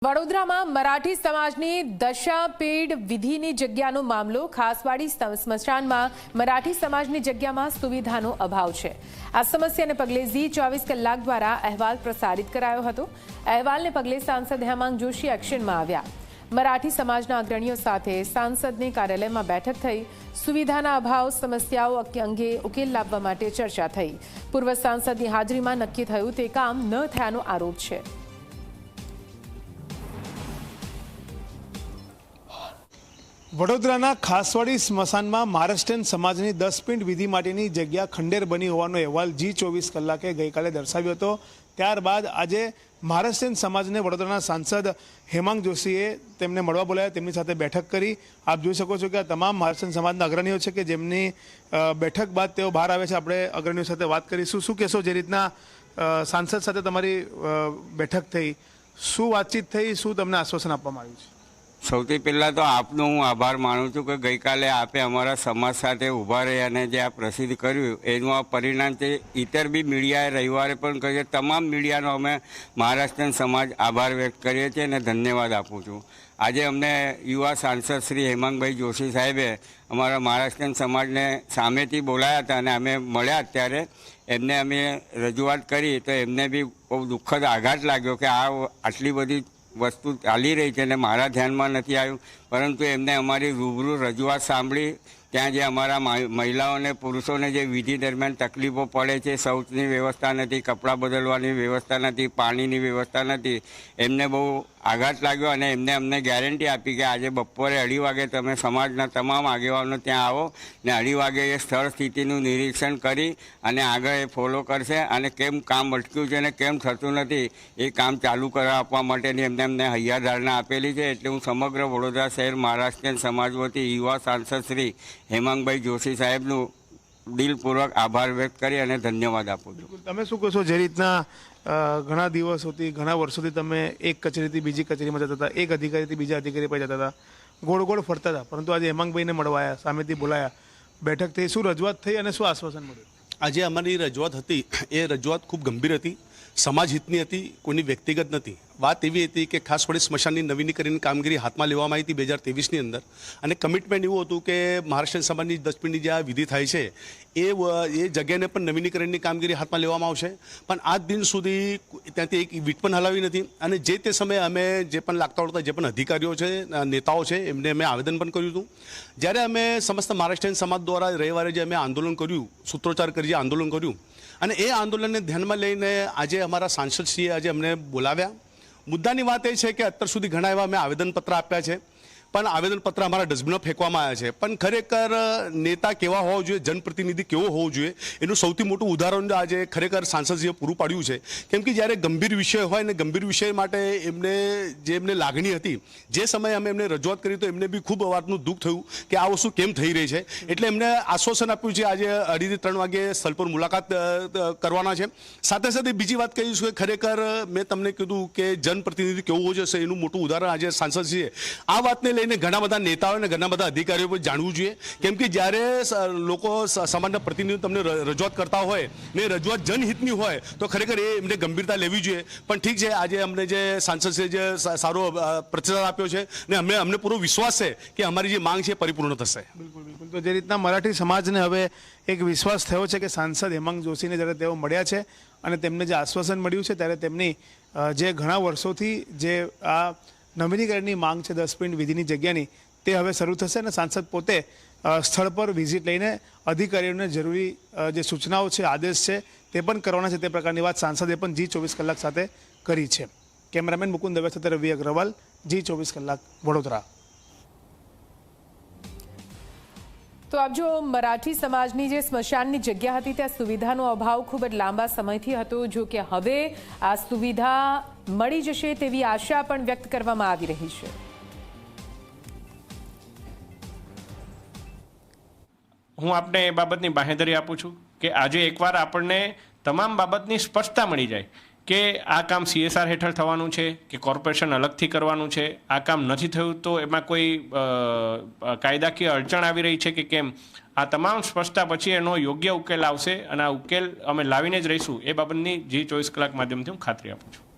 વડોદરામાં મરાઠી સમાજની દશાપેડ વિધિની જગ્યાનો મામલો ખાસવાડી સ્મશાનમાં મરાઠી સમાજની જગ્યામાં સુવિધાનો અભાવ છે। આ સમસ્યાને પગલે ઝી24 કલાક દ્વારા અહેવાલ પ્રસારિત કરાયો હતો। અહેવાલને પગલે સાંસદ હેમાંગ જોશી એક્શનમાં આવ્યા। મરાઠી સમાજના અગ્રણીઓ સાથે સાંસદની કાર્યાલયમાં બેઠક થઈ। સુવિધાના અભાવ સમસ્યાઓ અંગે ઉકેલ લાવવા માટે ચર્ચા થઈ। પૂર્વ સાંસદની હાજરીમાં નક્કી થયું તે કામ ન થયાનો આરોપ છે। વડોદરાના ખાસવાડી સ્મશાનમાં મહારાષ્ટ્રીયન સમાજની 10 પિંડ વિધિ માટેની જગ્યા ખંડેર બની હોવાનો અહેવાલ જી24 કલાકે ગઈકાલે દર્શાવ્યો હતો। ત્યારબાદ આજે મહારાષ્ટ્રીયન સમાજને વડોદરાના સાંસદ હેમાંગ જોશીએ તેમને મળવા બોલાવ્યા, તેમની સાથે બેઠક કરી। આપ જોઈ શકો છો કે આ તમામ મહારાષ્ટ્રીયન સમાજના અગ્રણીઓ છે કે જેમની બેઠક બાદ તેઓ બહાર આવે છે। આપણે અગ્રણીઓ સાથે વાત કરીશું। શું કહેશો, જે રીતના સાંસદ સાથે તમારી બેઠક થઈ, શું વાતચીત થઈ, શું તમને આશ્વાસન આપવામાં આવ્યું છે? સૌથી પહેલાં તો આપનો હું આભાર માનું છું કે ગઈકાલે આપે અમારા સમાજ સાથે ઊભા રહી અને જે આ પ્રસિદ્ધ કર્યું એનું આ પરિણામ છે। ઇતર બી મીડિયાએ રવિવારે પણ કરીએ, તમામ મીડિયાનો અમે મહારાષ્ટ્રીયન સમાજ આભાર વ્યક્ત કરીએ છીએ અને ધન્યવાદ આપું છું। આજે અમને યુવા સાંસદ શ્રી હેમાંગભાઈ જોશી સાહેબે અમારા મહારાષ્ટ્રીયન સમાજને સામેથી બોલાયા હતા અને અમે મળ્યા ત્યારે એમને અમે રજૂઆત કરી તો એમને બી બહુ દુઃખદ આઘાત લાગ્યો કે આ આટલી બધી વસ્તુ ચાલી રહી છે અને મારા ધ્યાનમાં નથી આવ્યું, પરંતુ એમને અમારી રૂબરૂ રજૂઆત સાંભળી। ત્યાં જે અમારા મહિલાઓને પુરુષોને જે વિધિ દરમિયાન તકલીફો પડે છે, શૌચની વ્યવસ્થા નથી, કપડાં બદલવાની વ્યવસ્થા નથી, પાણીની વ્યવસ્થા નથી, એમને બહુ આઘાત લાગ્યો અને એમને અમને ગેરંટી આપી કે આજે બપોરે 2:30 વાગે તમે સમાજના તમામ આગેવાનો ત્યાં આવો ને 2:30 વાગે એ સ્થળ સ્થિતિનું નિરીક્ષણ કરી અને આગળ એ ફોલો કરશે અને કેમ કામ અટક્યું છે અને કેમ થતું નથી એ કામ ચાલુ કરવા આપવા માટેની એમને હૈયાધારણા આપેલી છે। એટલે હું સમગ્ર વડોદરા શહેર મહારાષ્ટ્રીયન સમાજ વતી યુવા સાંસદ શ્રી હેમાંગભાઈ જોશી સાહેબનું દિલપૂર્વક આભાર વ્યક્ત કરી અને ધન્યવાદ આપું છું। તમે શું કહો છો, જે રીતના ઘણા દિવસોથી, ઘણા વર્ષોથી તમે એક કચેરીથી બીજી કચેરીમાં જતા હતા, એક અધિકારીથી બીજા અધિકારી પર જતા હતા, ગોળ ગોળ ફરતા હતા, પરંતુ આજે હેમાંગભાઈને મળવા આવ્યા, સામેથી બોલાયા, બેઠક થઈ, શું રજૂઆત થઈ અને શું આશ્વાસન મળ્યું? આજે અમારી રજૂઆત હતી એ રજૂઆત ખૂબ ગંભીર હતી, સમાજ હિતની હતી, કોઈની વ્યક્તિગત નથી। વાત એવી હતી કે ખાસ વડી સ્મશાનની નવીનીકરણની કામગીરી હાથમાં લેવામાં આવી હતી 2023ની અંદર અને કમિટમેન્ટ એવું હતું કે મહારાષ્ટ્રીયન સમાજની 10 પિંડની જે આ વિધિ થાય છે એ જગ્યાને પણ નવીનીકરણની કામગીરી હાથમાં લેવામાં આવશે, પણ આજ દિન સુધી ત્યાંથી એક વીટ પણ હલાવી નથી। અને જે તે સમયે અમે જે પણ લાગતા વળતા જે પણ અધિકારીઓ છે, નેતાઓ છે, એમને અમે આવેદન પણ કર્યું હતું। જ્યારે અમે સમસ્ત મહારાષ્ટ્રીયન સમાજ દ્વારા રવિવારે જે અમે આંદોલન કર્યું, સૂત્રોચ્ચાર કરી જે આંદોલન કર્યું અને એ આંદોલનને ધ્યાનમાં લઈને આજે અમારા સાંસદશ્રીએ આજે અમને બોલાવ્યા। મુદ્દાની વાત એ છે કે અત્યાર સુધી ઘણા એવા મેં આવેદનપત્ર આપ્યા છે, પણ આવેદનપત્ર અમારા ડસ્ટબિનમાં ફેંકવામાં આવ્યા છે। પણ ખરેખર નેતા કેવા હોવો જોઈએ, જનપ્રતિનિધિ કેવો હોવો જોઈએ એનું સૌથી મોટું ઉદાહરણ આજે ખરેખર સાંસદજીએ પૂરું પાડ્યું છે। કેમ કે જ્યારે ગંભીર વિષય હોય ને ગંભીર વિષય માટે એમને લાગણી હતી, જે સમયે અમે એમને રજૂઆત કરી તો એમને બી ખૂબ વાતનું દુઃખ થયું કે આ વસ્તુ કેમ થઈ રહી છે। એટલે એમને આશ્વાસન આપ્યું છે આજે 2:30 થી 3 વાગે સ્થળ પર મુલાકાત કરવાના છે। સાથે સાથે બીજી વાત કહીશ કે ખરેખર મેં તમને કીધું કે જનપ્રતિનિધિ કેવું હોવું જોઈએ એનું મોટું ઉદાહરણ આજે સાંસદજીએ આ વાતને લઈને ઘણા બધા નેતાઓ અને ઘણા બધા અધિકારીઓ પર જાણવું જોઈએ। કેમ કે જ્યારે લોકો સમાજના પ્રતિનિધિઓ તમને રજૂઆત કરતા હોય ને રજૂઆત જનહિતની હોય તો ખરેખર એ એમને ગંભીરતા લેવી જોઈએ। પણ ઠીક છે, આજે અમને જે સાંસદે જે સારો પ્રતિસાદ આપ્યો છે ને અમને પૂરો વિશ્વાસ છે કે અમારી જે માંગ છે એ પરિપૂર્ણ થશે। બિલકુલ બિલકુલ। તો જે રીતના મરાઠી સમાજને હવે એક વિશ્વાસ થયો છે કે સાંસદ હેમાંગ જોશીને જ્યારે તેઓ મળ્યા છે અને તેમને જે આશ્વાસન મળ્યું છે ત્યારે તેમની જે ઘણા વર્ષોથી જે આ નવીનીકરણની માંગ છે 10 પિંડ વિધિની જગ્યાની, તે હવે શરૂ થશે અને સાંસદ પોતે સ્થળ પર વિઝિટ લઈને અધિકારીઓને જરૂરી જે સૂચનાઓ છે, આદેશ છે તે પણ કરવાના છે। તે પ્રકારની વાત સાંસદે પણ જી24 કલાક સાથે કરી છે। કેમેરામેન મુકુંદ દવે સાથે રવિ અગ્રવાલ, જી24 કલાક, વડોદરા। તો આપ જો મરાઠી સમાજની જે સ્મશાનની જગ્યા હતી ત્યાં સુવિધાનો અભાવ ખૂબ જ લાંબા સમયથી હતો, જો કે હવે આ સુવિધા મળી જશે તેવી આશા પણ વ્યક્ત કરવામાં આવી રહી છે। હું આપને એ બાબતની બાંહેધરી આપું છું કે આજે એકવાર આપણને તમામ બાબતની સ્પષ્ટતા મળી જાય કે આ કામ CSR હેઠળ થવાનું છે કે કોર્પોરેશન અલગથી કરવાનું છે, આ કામ નથી થયું તો એમાં કોઈ કાયદાકીય અડચણ આવી રહી છે કે કેમ, આ તમામ સ્પષ્ટતા પછી એનો યોગ્ય ઉકેલ આવશે અને આ ઉકેલ અમે લાવીને જ રહીશું એ બાબતની જી24 કલાક માધ્યમથી હું ખાતરી આપું છું।